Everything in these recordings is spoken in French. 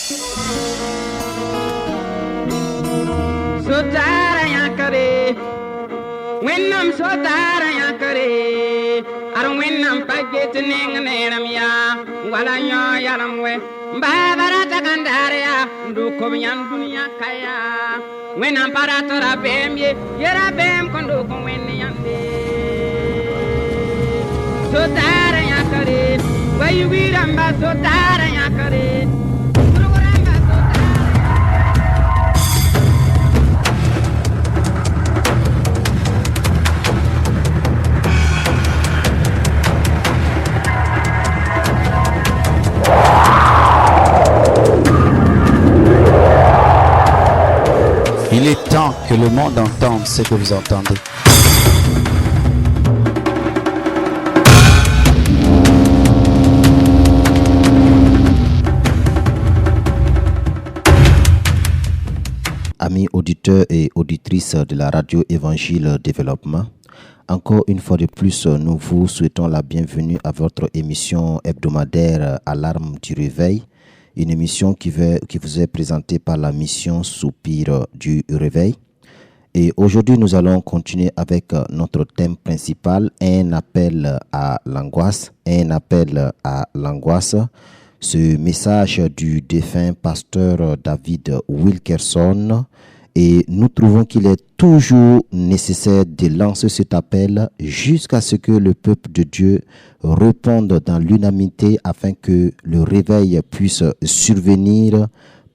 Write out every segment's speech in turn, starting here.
Sotara yakare, winnam sotara yakare. Aron winnam paget ning neram ya, wala nyo yaram we. Babara takandare ya, nduko nyan dunia kaya. Winnam paratora bemye, yera bem kondo kon winni yande. Sotara yakare, wayu wiramba sotara yakare. Il est temps que le monde entende ce que vous entendez. Amis auditeurs et auditrices de la radio Évangile Développement, encore une fois de plus, nous vous souhaitons la bienvenue à votre émission hebdomadaire Alarme du Réveil. Une émission qui vous est présentée par la mission Soupir du Réveil. Et aujourd'hui, nous allons continuer avec notre thème principal, un appel à l'angoisse. Un appel à l'angoisse. Ce message du défunt pasteur David Wilkerson. Et nous trouvons qu'il est toujours nécessaire de lancer cet appel jusqu'à ce que le peuple de Dieu réponde dans l'unanimité afin que le réveil puisse survenir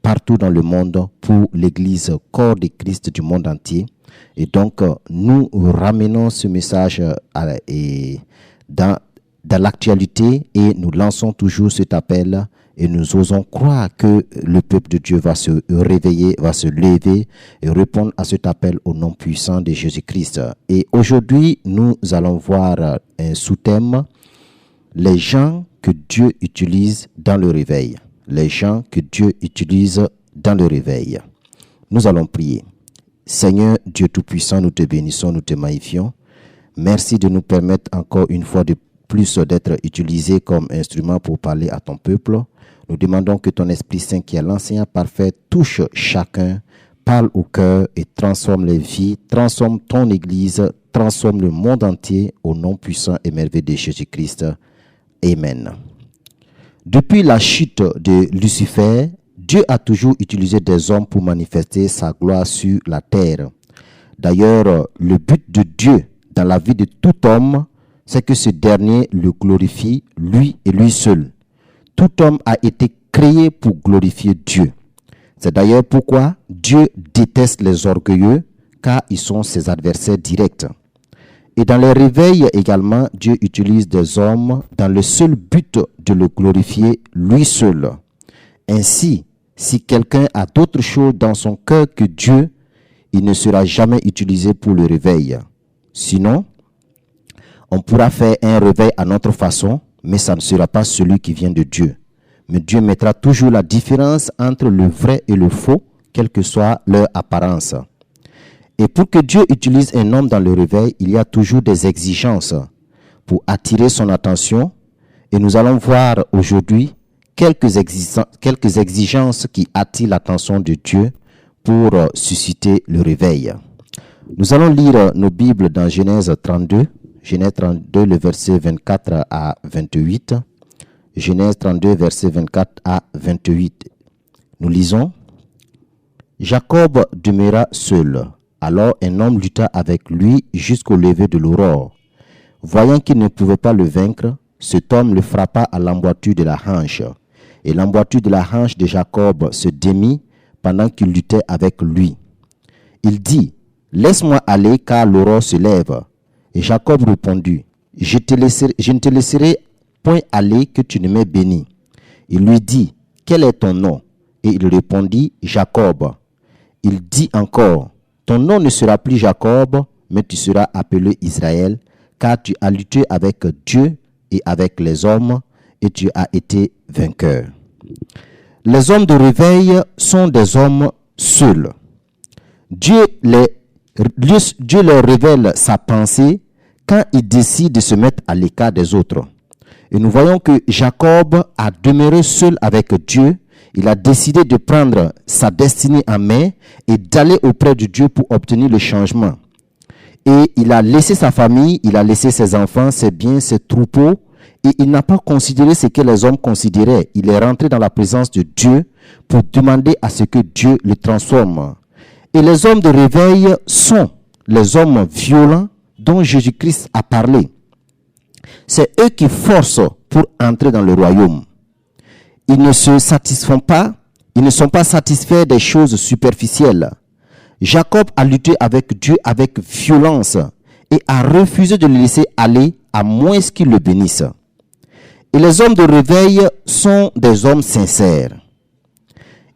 partout dans le monde pour l'Église corps de Christ du monde entier. Et donc, nous ramenons ce message dans l'actualité et nous lançons toujours cet appel. Et nous osons croire que le peuple de Dieu va se réveiller, va se lever et répondre à cet appel au nom puissant de Jésus-Christ. Et aujourd'hui, nous allons voir un sous-thème, les gens que Dieu utilise dans le réveil. Les gens que Dieu utilise dans le réveil. Nous allons prier. Seigneur Dieu Tout-Puissant, nous te bénissons, nous te magnifions. Merci de nous permettre encore une fois de plus d'être utilisés comme instrument pour parler à ton peuple. Nous demandons que ton Esprit Saint, qui est l'enseignant parfait, touche chacun, parle au cœur et transforme les vies, transforme ton Église, transforme le monde entier au nom puissant et merveilleux de Jésus-Christ. Amen. Depuis la chute de Lucifer, Dieu a toujours utilisé des hommes pour manifester sa gloire sur la terre. D'ailleurs, le but de Dieu dans la vie de tout homme, c'est que ce dernier le glorifie, lui et lui seul. Tout homme a été créé pour glorifier Dieu. C'est d'ailleurs pourquoi Dieu déteste les orgueilleux, car ils sont ses adversaires directs. Et dans les réveils également, Dieu utilise des hommes dans le seul but de le glorifier lui seul. Ainsi, si quelqu'un a d'autre chose dans son cœur que Dieu, il ne sera jamais utilisé pour le réveil. Sinon, on pourra faire un réveil à notre façon, mais ça ne sera pas celui qui vient de Dieu. Mais Dieu mettra toujours la différence entre le vrai et le faux, quelle que soit leur apparence. Et pour que Dieu utilise un homme dans le réveil, il y a toujours des exigences pour attirer son attention. Et nous allons voir aujourd'hui quelques exigences qui attirent l'attention de Dieu pour susciter le réveil. Nous allons lire nos Bibles dans Genèse 32. Genèse 32, le verset 24 à 28. Genèse 32, verset 24 à 28. Nous lisons. Jacob demeura seul. Alors un homme lutta avec lui jusqu'au lever de l'aurore. Voyant qu'il ne pouvait pas le vaincre, cet homme le frappa à l'emboîture de la hanche. Et l'emboîture de la hanche de Jacob se démit pendant qu'il luttait avec lui. Il dit, « Laisse-moi aller car l'aurore se lève. » Et Jacob répondit, « Je ne te laisserai point aller que tu ne m'aies béni. » Il lui dit, « Quel est ton nom ?» Et il répondit, « Jacob. » Il dit encore, « Ton nom ne sera plus Jacob, mais tu seras appelé Israël, car tu as lutté avec Dieu et avec les hommes, et tu as été vainqueur. » Les hommes de réveil sont des hommes seuls. Dieu leur révèle sa pensée quand il décide de se mettre à l'écart des autres. Et nous voyons que Jacob a demeuré seul avec Dieu il a décidé de prendre sa destinée en main et d'aller auprès de Dieu pour obtenir le changement. Et il a laissé sa famille, il a laissé ses enfants, ses biens, ses troupeaux, et il n'a pas considéré ce que les hommes considéraient. Il est rentré dans la présence de Dieu pour demander à ce que Dieu le transforme. Et les hommes de réveil sont les hommes violents dont Jésus-Christ a parlé. C'est eux qui forcent pour entrer dans le royaume. Ils ne se satisfont pas, ils ne sont pas satisfaits des choses superficielles. Jacob a lutté avec Dieu avec violence et a refusé de le laisser aller à moins qu'il le bénisse. Et les hommes de réveil sont des hommes sincères.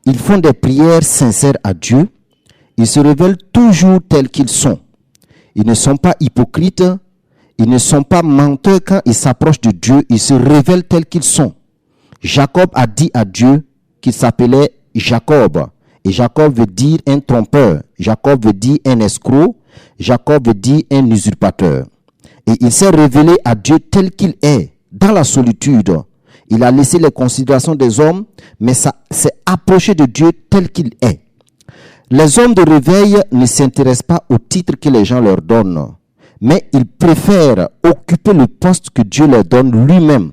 Ils font des prières sincères à Dieu. Ils se révèlent toujours tels qu'ils sont. Ils ne sont pas hypocrites. Ils ne sont pas menteurs quand ils s'approchent de Dieu. Ils se révèlent tels qu'ils sont. Jacob a dit à Dieu qu'il s'appelait Jacob. Et Jacob veut dire un trompeur. Jacob veut dire un escroc. Jacob veut dire un usurpateur. Et il s'est révélé à Dieu tel qu'il est, dans la solitude. Il a laissé les considérations des hommes, mais ça s'est approché de Dieu tel qu'il est. Les hommes de réveil ne s'intéressent pas au titre que les gens leur donnent, mais ils préfèrent occuper le poste que Dieu leur donne lui-même.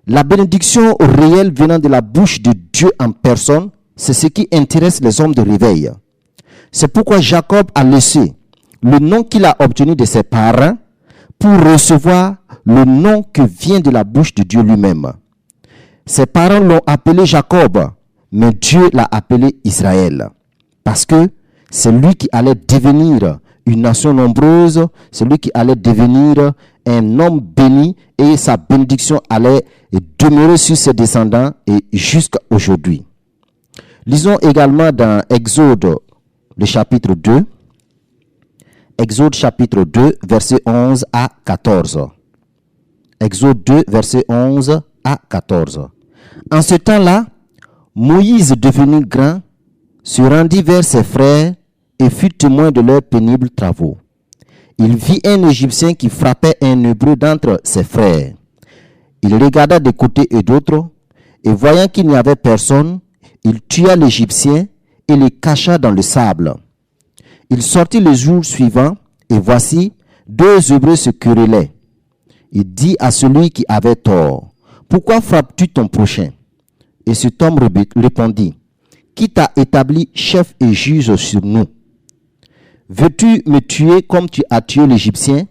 La bénédiction réelle venant de la bouche de Dieu en personne, c'est ce qui intéresse les hommes de réveil. C'est pourquoi Jacob a laissé le nom qu'il a obtenu de ses parents pour recevoir le nom que vient de la bouche de Dieu lui-même. Ses parents l'ont appelé Jacob, mais Dieu l'a appelé Israël. Parce que c'est lui qui allait devenir une nation nombreuse, c'est lui qui allait devenir un homme béni et sa bénédiction allait demeurer sur ses descendants et jusqu'à aujourd'hui. Lisons également dans Exode, le chapitre 2. Exode chapitre 2, versets 11 à 14. Exode 2, versets 11 à 14. En ce temps-là, Moïse, devenu grand, se rendit vers ses frères et fut témoin de leurs pénibles travaux. Il vit un Égyptien qui frappait un Hébreu d'entre ses frères. Il regarda de côté et d'autre, et voyant qu'il n'y avait personne, il tua l'Égyptien et le cacha dans le sable. Il sortit le jour suivant, et voici, deux Hébreux se querellaient. Il dit à celui qui avait tort, « Pourquoi frappes-tu ton prochain ?» Et cet homme répondit, « Qui t'a établi chef et juge sur nous? Veux-tu me tuer comme tu as tué l'Égyptien ?»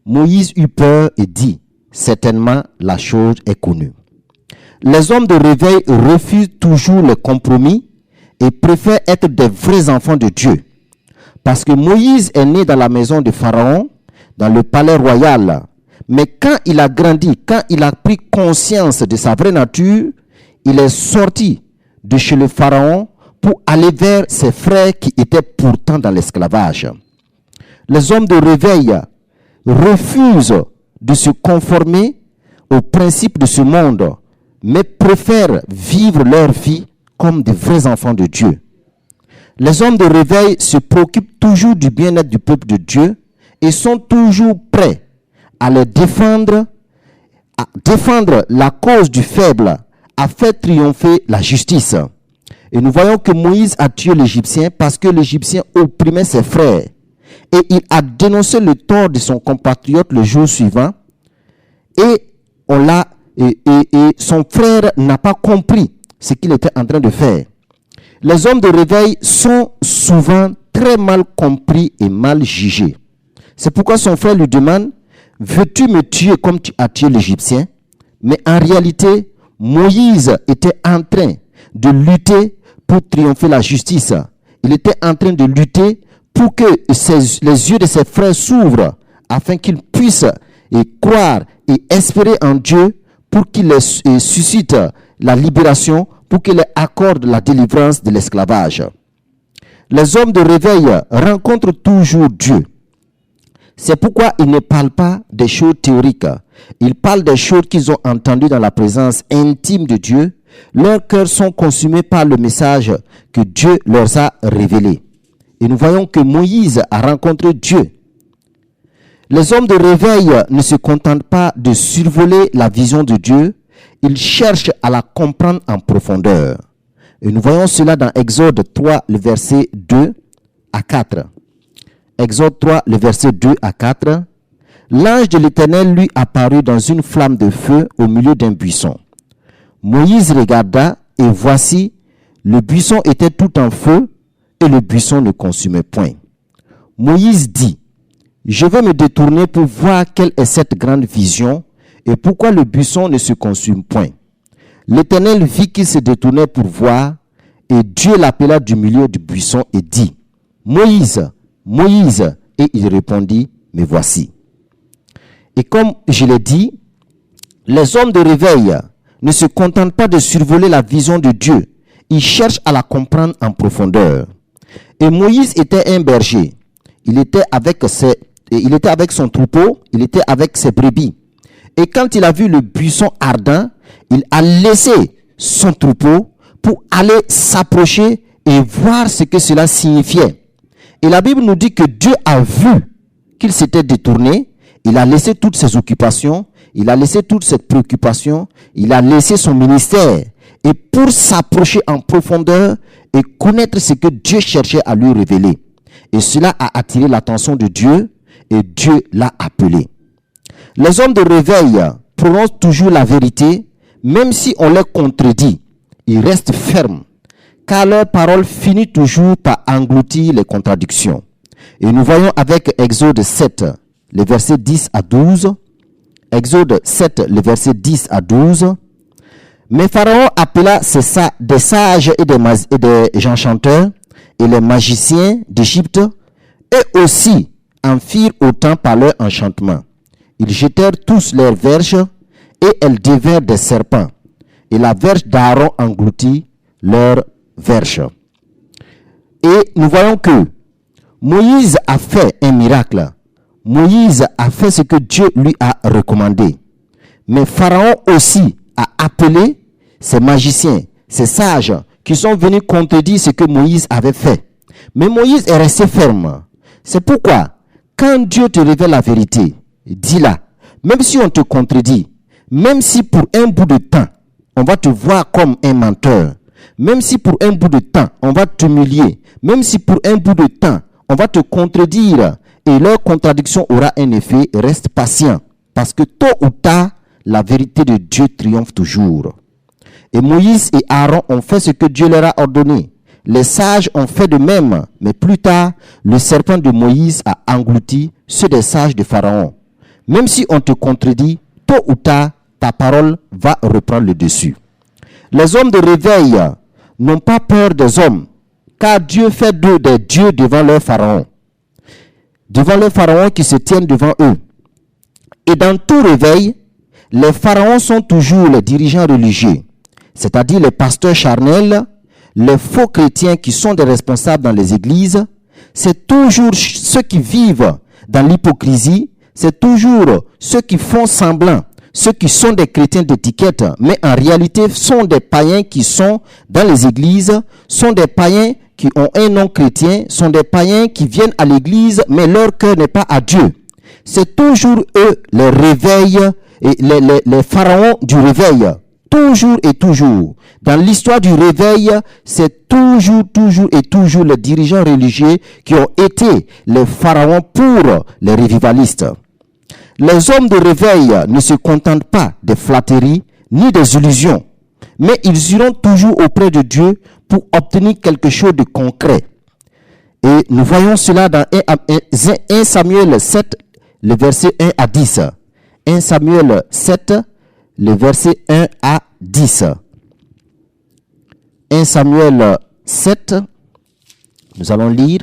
Moïse eut peur et dit, « Certainement, la chose est connue. » Les hommes de réveil refusent toujours les compromis et préfèrent être des vrais enfants de Dieu. Parce que Moïse est né dans la maison de Pharaon, dans le palais royal. Mais quand il a grandi, quand il a pris conscience de sa vraie nature, il est sorti de chez le Pharaon pour aller vers ses frères qui étaient pourtant dans l'esclavage. Les hommes de réveil refusent de se conformer aux principes de ce monde, mais préfèrent vivre leur vie comme de vrais enfants de Dieu. Les hommes de réveil se préoccupent toujours du bien-être du peuple de Dieu et sont toujours prêts à défendre la cause du faible, à faire triompher la justice. Et nous voyons que Moïse a tué l'Égyptien parce que l'Égyptien opprimait ses frères. Et il a dénoncé le tort de son compatriote le jour suivant. Et son frère n'a pas compris ce qu'il était en train de faire. Les hommes de réveil sont souvent très mal compris et mal jugés. C'est pourquoi son frère lui demande, « Veux-tu me tuer comme tu as tué l'Égyptien ?» Mais en réalité, Moïse était en train de lutter pour triompher la justice. Il était en train de lutter pour que les yeux de ses frères s'ouvrent afin qu'ils puissent croire et espérer en Dieu pour qu'il les suscite la libération, pour qu'il les accorde la délivrance de l'esclavage. Les hommes de réveil rencontrent toujours Dieu. C'est pourquoi ils ne parlent pas des choses théoriques. Ils parlent des choses qu'ils ont entendues dans la présence intime de Dieu. Leurs cœurs sont consumés par le message que Dieu leur a révélé. Et nous voyons que Moïse a rencontré Dieu. Les hommes de réveil ne se contentent pas de survoler la vision de Dieu. il cherche à la comprendre en profondeur. Et nous voyons cela dans Exode 3, le verset 2 à 4. Exode 3, le verset 2 à 4. L'ange de l'Éternel lui apparut dans une flamme de feu au milieu d'un buisson. Moïse regarda, et voici, le buisson était tout en feu, et le buisson ne consumait point. Moïse dit, « Je vais me détourner pour voir quelle est cette grande vision, et pourquoi le buisson ne se consume point. » L'Éternel vit qu'il se détournait pour voir, et Dieu l'appela du milieu du buisson et dit, « Moïse, Moïse !» Et il répondit, « Me voici. » Et comme je l'ai dit, les hommes de réveil ne se contentent pas de survoler la vision de Dieu. Ils cherchent à la comprendre en profondeur. Et Moïse était un berger. Il était avec son troupeau, il était avec ses brebis. Et quand il a vu le buisson ardent, il a laissé son troupeau pour aller s'approcher et voir ce que cela signifiait. Et la Bible nous dit que Dieu a vu qu'il s'était détourné. Il a laissé toutes ses occupations, il a laissé toute cette préoccupation, il a laissé son ministère. Et pour s'approcher en profondeur et connaître ce que Dieu cherchait à lui révéler. Et cela a attiré l'attention de Dieu et Dieu l'a appelé. Les hommes de réveil prononcent toujours la vérité, même si on les contredit. Ils restent fermes, car leur parole finit toujours par engloutir les contradictions. Et nous voyons avec Exode 7, les versets 10 à 12. Exode 7, les versets 10 à 12. Mais Pharaon appela des sages et des enchanteurs et les magiciens d'Égypte, et aussi en firent autant par leur enchantement. Ils jetèrent tous leurs verges, et elles devinrent des serpents. Et la verge d'Aaron engloutit leurs verges. Et nous voyons que Moïse a fait un miracle. Moïse a fait ce que Dieu lui a recommandé. Mais Pharaon aussi a appelé ces magiciens, ces sages qui sont venus contredire ce que Moïse avait fait. Mais Moïse est resté ferme. C'est pourquoi, quand Dieu te révèle la vérité, dis-la. Même si on te contredit, même si pour un bout de temps, on va te voir comme un menteur, même si pour un bout de temps, on va t'humilier, même si pour un bout de temps, on va te contredire, et leur contradiction aura un effet, reste patient. Parce que tôt ou tard, la vérité de Dieu triomphe toujours. Et Moïse et Aaron ont fait ce que Dieu leur a ordonné. Les sages ont fait de même, mais plus tard, le serpent de Moïse a englouti ceux des sages de Pharaon. Même si on te contredit, tôt ou tard, ta parole va reprendre le dessus. Les hommes de réveil n'ont pas peur des hommes, car Dieu fait d'eux des dieux devant leur Pharaon. Devant les pharaons qui se tiennent devant eux. Et dans tout réveil, les pharaons sont toujours les dirigeants religieux, c'est-à-dire les pasteurs charnels, les faux chrétiens qui sont des responsables dans les églises. C'est toujours ceux qui vivent dans l'hypocrisie, c'est toujours ceux qui font semblant, ceux qui sont des chrétiens d'étiquette, mais en réalité sont des païens qui sont dans les églises, sont des païens qui ont un nom chrétien, sont des païens qui viennent à l'église, mais leur cœur n'est pas à Dieu. C'est toujours eux, les réveils, et les pharaons du réveil. Toujours et toujours. Dans l'histoire du réveil, c'est toujours les dirigeants religieux qui ont été les pharaons pour les revivalistes. Les hommes de réveil ne se contentent pas des flatteries ni des illusions, mais ils iront toujours auprès de Dieu pour obtenir quelque chose de concret. Et nous voyons cela dans 1 Samuel 7, le verset 1 à 10. 1 Samuel 7, le verset 1 à 10. 1 Samuel 7, nous allons lire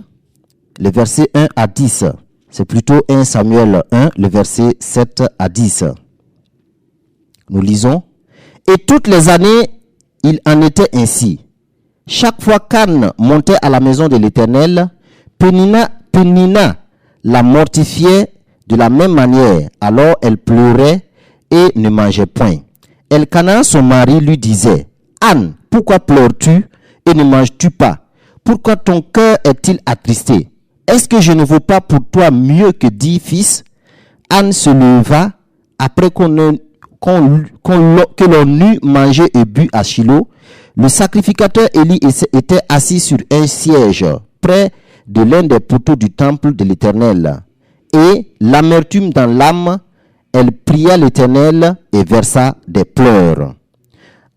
le verset 1 à 10. C'est plutôt 1 Samuel 1, le verset 7 à 10. Nous lisons. Et toutes les années, il en était ainsi. Chaque fois qu'Anne montait à la maison de l'Éternel, Pénina la mortifiait de la même manière. Alors elle pleurait et ne mangeait point. Elkana, son mari, lui disait, « Anne, pourquoi pleures-tu et ne manges-tu pas? Pourquoi ton cœur est-il attristé? Est-ce que je ne vaux pas pour toi mieux que 10 fils? » Anne se leva après qu'on que l'on eut mangé et bu à Shilo, le sacrificateur Élie était assis sur un siège près de l'un des poteaux du temple de l'Éternel. Et l'amertume dans l'âme, elle pria l'Éternel et versa des pleurs.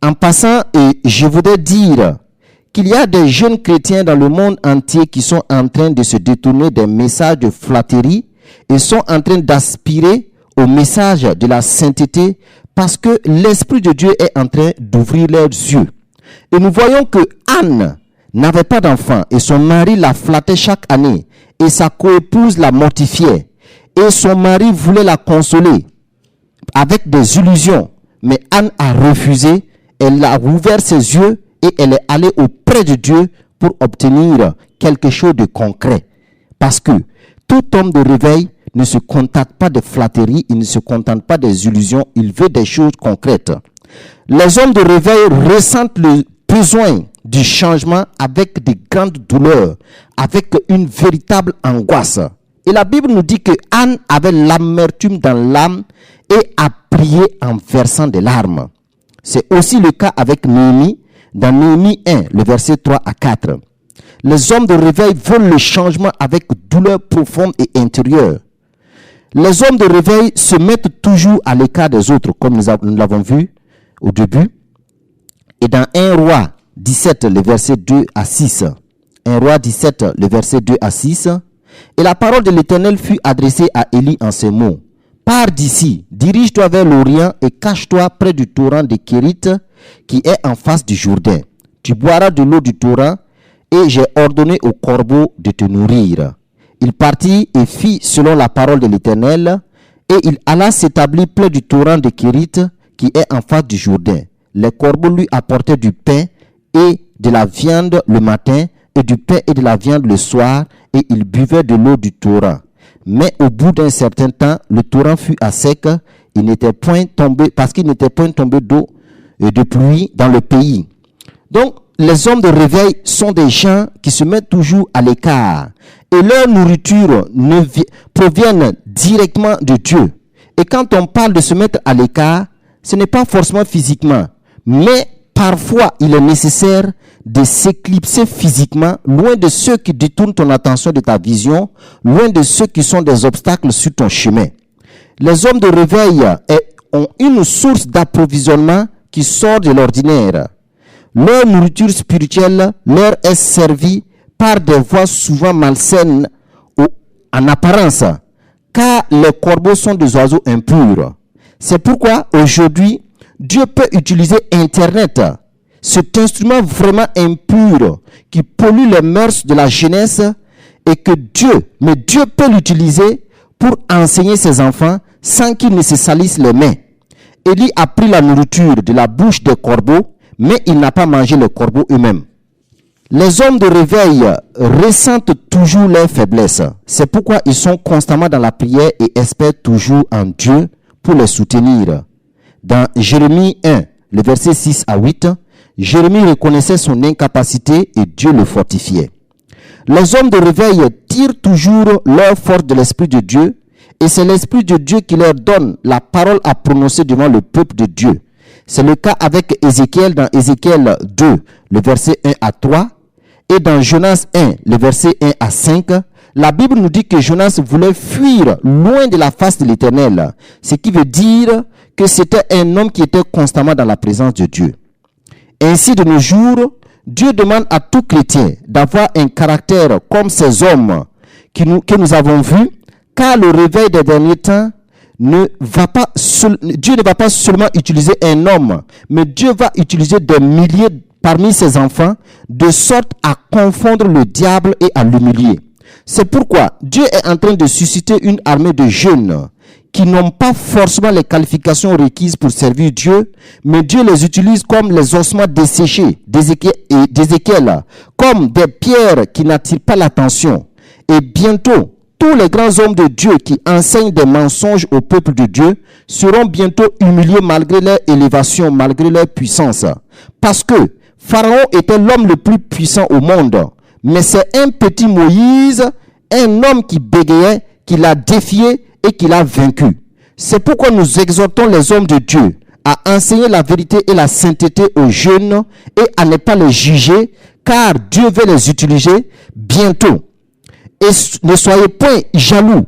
En passant, et je voudrais dire qu'il y a des jeunes chrétiens dans le monde entier qui sont en train de se détourner des messages de flatterie et sont en train d'aspirer au message de la sainteté parce que l'Esprit de Dieu est en train d'ouvrir leurs yeux. Et nous voyons que Anne n'avait pas d'enfant et son mari la flattait chaque année et sa coépouse la mortifiait. Et son mari voulait la consoler avec des illusions. Mais Anne a refusé, elle a ouvert ses yeux et elle est allée auprès de Dieu pour obtenir quelque chose de concret. Parce que tout homme de réveil ne se contente pas de flatterie, il ne se contente pas des illusions, il veut des choses concrètes. Les hommes de réveil ressentent le besoin du changement avec de grandes douleurs, avec une véritable angoisse. Et la Bible nous dit que Anne avait l'amertume dans l'âme et a prié en versant des larmes. C'est aussi le cas avec Néhémie, dans Néhémie 1, le verset 3 à 4. Les hommes de réveil veulent le changement avec douleur profonde et intérieure. Les hommes de réveil se mettent toujours à l'écart des autres, comme nous l'avons vu au début. Et dans 1 Roi 17, le verset 2 à 6. 1 Roi 17, le verset 2 à 6. Et la parole de l'Éternel fut adressée à Élie en ces mots. Pars d'ici, dirige-toi vers l'Orient et cache-toi près du torrent de Kérit qui est en face du Jourdain. Tu boiras de l'eau du torrent et j'ai ordonné aux corbeaux de te nourrir. Il partit et fit selon la parole de l'Éternel et il alla s'établir près du torrent de Kérit qui est en face du Jourdain. Les corbeaux lui apportaient du pain et de la viande le matin et du pain et de la viande le soir et il buvait de l'eau du torrent. Mais au bout d'un certain temps, le torrent fut à sec, il n'était point tombé, parce qu'il n'était point tombé d'eau et de pluie dans le pays. Donc, les hommes de réveil sont des gens qui se mettent toujours à l'écart et leur nourriture provient directement de Dieu. Et quand on parle de se mettre à l'écart, ce n'est pas forcément physiquement, mais parfois il est nécessaire de s'éclipser physiquement, loin de ceux qui détournent ton attention de ta vision, loin de ceux qui sont des obstacles sur ton chemin. Les hommes de réveil ont une source d'approvisionnement qui sort de l'ordinaire. Leur nourriture spirituelle leur est servie par des voies souvent malsaines en apparence, car les corbeaux sont des oiseaux impurs. C'est pourquoi aujourd'hui, Dieu peut utiliser Internet, cet instrument vraiment impur qui pollue les mœurs de la jeunesse et que Dieu peut l'utiliser pour enseigner ses enfants sans qu'ils ne se salissent les mains. Élie a pris la nourriture de la bouche des corbeaux, mais il n'a pas mangé les corbeaux eux-mêmes. Les hommes de réveil ressentent toujours leurs faiblesses. C'est pourquoi ils sont constamment dans la prière et espèrent toujours en Dieu pour les soutenir. Dans Jérémie 1, le verset 6 à 8, Jérémie reconnaissait son incapacité et Dieu le fortifiait. Les hommes de réveil tirent toujours leur force de l'Esprit de Dieu et c'est l'Esprit de Dieu qui leur donne la parole à prononcer devant le peuple de Dieu. C'est le cas avec Ézéchiel dans Ézéchiel 2, le verset 1 à 3 et dans Jonas 1, le verset 1 à 5. La Bible nous dit que Jonas voulait fuir loin de la face de l'Éternel, ce qui veut dire que c'était un homme qui était constamment dans la présence de Dieu. Ainsi, de nos jours, Dieu demande à tout chrétien d'avoir un caractère comme ces hommes que nous avons vus, car le réveil des derniers temps Dieu ne va pas seulement utiliser un homme, mais Dieu va utiliser des milliers parmi ses enfants, de sorte à confondre le diable et à l'humilier. C'est pourquoi Dieu est en train de susciter une armée de jeunes qui n'ont pas forcément les qualifications requises pour servir Dieu, mais Dieu les utilise comme les ossements desséchés d'Ézéchiel, comme des pierres qui n'attirent pas l'attention. Et bientôt, tous les grands hommes de Dieu qui enseignent des mensonges au peuple de Dieu seront bientôt humiliés malgré leur élévation, malgré leur puissance. Parce que Pharaon était l'homme le plus puissant au monde, mais c'est un petit Moïse, un homme qui bégayait, qui l'a défié et qui l'a vaincu. C'est pourquoi nous exhortons les hommes de Dieu à enseigner la vérité et la sainteté aux jeunes et à ne pas les juger, car Dieu veut les utiliser bientôt. Et ne soyez point jaloux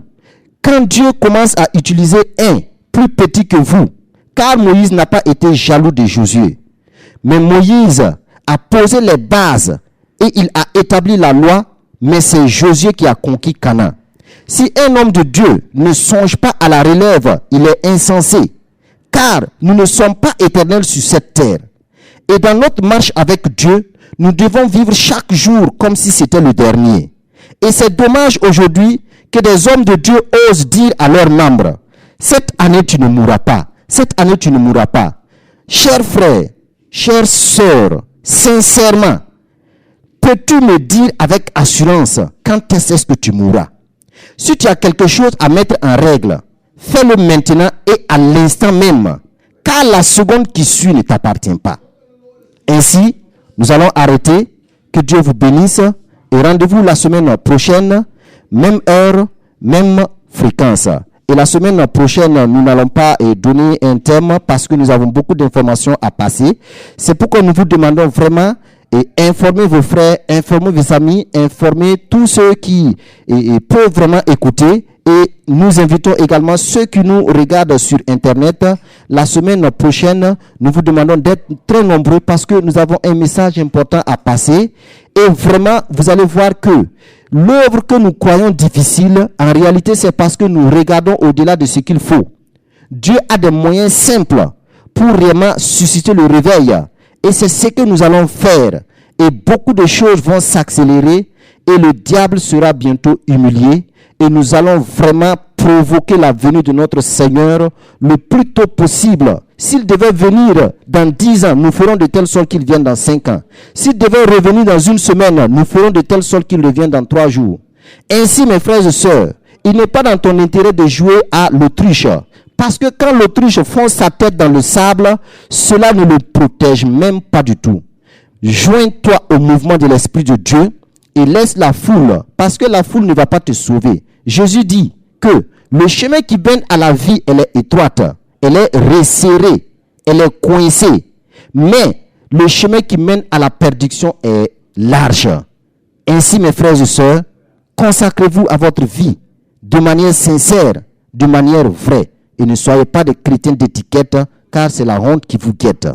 quand Dieu commence à utiliser un plus petit que vous, car Moïse n'a pas été jaloux de Josué. Mais Moïse a posé les bases et il a établi la loi, mais c'est Josué qui a conquis Canaan. Si un homme de Dieu ne songe pas à la relève, il est insensé, car nous ne sommes pas éternels sur cette terre. Et dans notre marche avec Dieu, nous devons vivre chaque jour comme si c'était le dernier. Et c'est dommage aujourd'hui que des hommes de Dieu osent dire à leurs membres, cette année tu ne mourras pas, cette année tu ne mourras pas. Chers frères, chères sœurs, sincèrement, peux-tu me dire avec assurance quand est-ce que tu mourras? Si tu as quelque chose à mettre en règle, fais-le maintenant et à l'instant même, car la seconde qui suit ne t'appartient pas. Ainsi, nous allons arrêter. Que Dieu vous bénisse et rendez-vous la semaine prochaine, même heure, même fréquence. Et la semaine prochaine, nous n'allons pas donner un thème parce que nous avons beaucoup d'informations à passer. C'est pourquoi nous vous demandons vraiment informez vos frères, informez vos amis, informez tous ceux qui peuvent vraiment écouter. Et nous invitons également ceux qui nous regardent sur Internet. La semaine prochaine, nous vous demandons d'être très nombreux parce que nous avons un message important à passer. Et vraiment, vous allez voir que l'œuvre que nous croyons difficile, en réalité, c'est parce que nous regardons au-delà de ce qu'il faut. Dieu a des moyens simples pour vraiment susciter le réveil. Et c'est ce que nous allons faire. Et beaucoup de choses vont s'accélérer et le diable sera bientôt humilié. Et nous allons vraiment provoquer la venue de notre Seigneur le plus tôt possible. S'il devait venir dans 10 ans, nous ferons de telle sorte qu'il vienne dans 5 ans. S'il devait revenir dans une semaine, nous ferons de telle sorte qu'il revienne dans 3 jours. Ainsi, mes frères et sœurs, il n'est pas dans ton intérêt de jouer à l'autruche. Parce que quand l'autruche fonce sa tête dans le sable, cela ne le protège même pas du tout. Joins-toi au mouvement de l'Esprit de Dieu et laisse la foule, parce que la foule ne va pas te sauver. Jésus dit que le chemin qui mène à la vie, elle est étroite, elle est resserrée, elle est coincée. Mais le chemin qui mène à la perdition est large. Ainsi, mes frères et sœurs, consacrez-vous à votre vie de manière sincère, de manière vraie. Et ne soyez pas des chrétiens d'étiquette, car c'est la honte qui vous guette.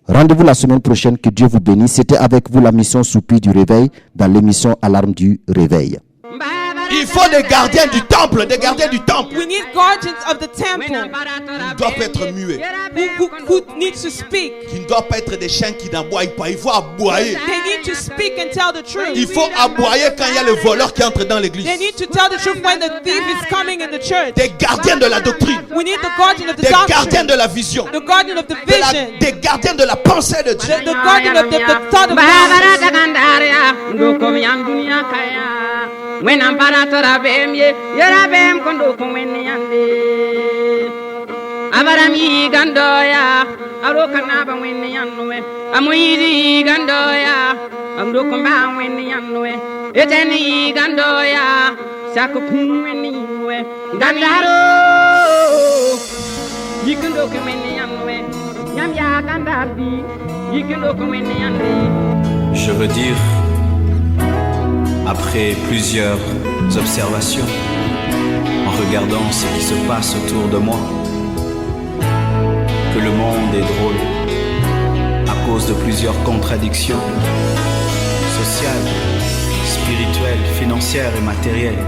Rendez-vous la semaine prochaine. Que Dieu vous bénisse. C'était avec vous la mission Soupir du Réveil dans l'émission Alarme du Réveil. Il faut des gardiens du temple, des gardiens du temple. We need guardians of the temple Qui ne doivent pas être muets. who need to speak. Qui ne doivent pas être des chiens qui n'aboient pas. Il faut aboyer. They need to speak and tell the truth. Il faut aboyer quand il y a le voleur qui entre dans l'église. They need to tell the truth when the thief is coming in the church. Des gardiens de la doctrine. We need the guardian of the Des gardiens doctrine, de la vision. the guardian of the vision, Des gardiens de la pensée de Dieu. the guardian of the thought of God. When I'm paratora bem ye, yera bem kondo kumeni yande. Abarami gandoya, aroka naba weni yanwe. Amuiri gandoya, amrokumba weni yanwe. Eteni gandoya, sakupun weni we. Gandaro, yikundo kumeni yanwe. Yamya gandabi, yikundo kumeni yande. Je veux dire, après plusieurs observations, en regardant ce qui se passe autour de moi, que le monde est drôle à cause de plusieurs contradictions sociales, spirituelles, financières et matérielles.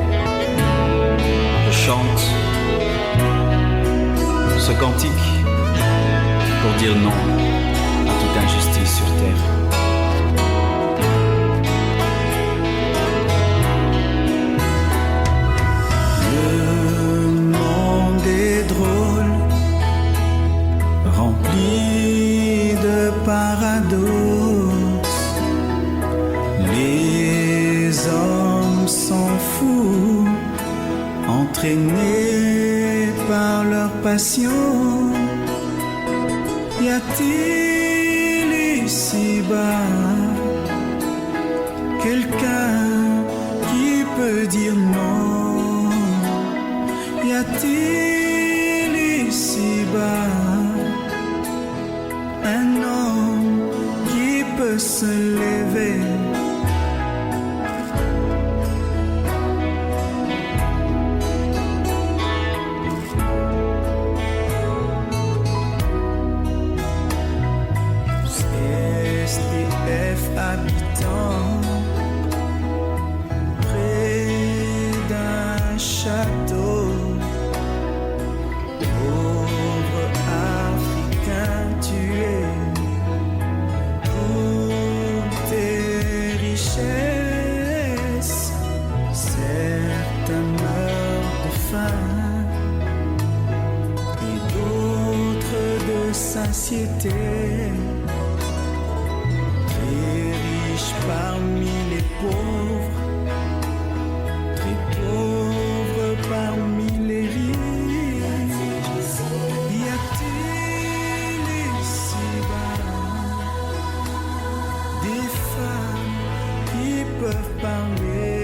Je chante ce cantique pour dire non à toute injustice sur terre. Rempli de paradoxes, les hommes s'en foutent, entraînés par leur passion. Y a-t-il ici-bas quelqu'un qui peut dire non? Y a-t-il ici-bas un homme qui peut se lever. SDF habitant près d'un château, pauvre Africain tué pour tes richesses. Certains meurent de faim et d'autres de satiété. Parmi les pauvres, très pauvres parmi les riches, y a-t-il ici-bas des femmes qui peuvent parler?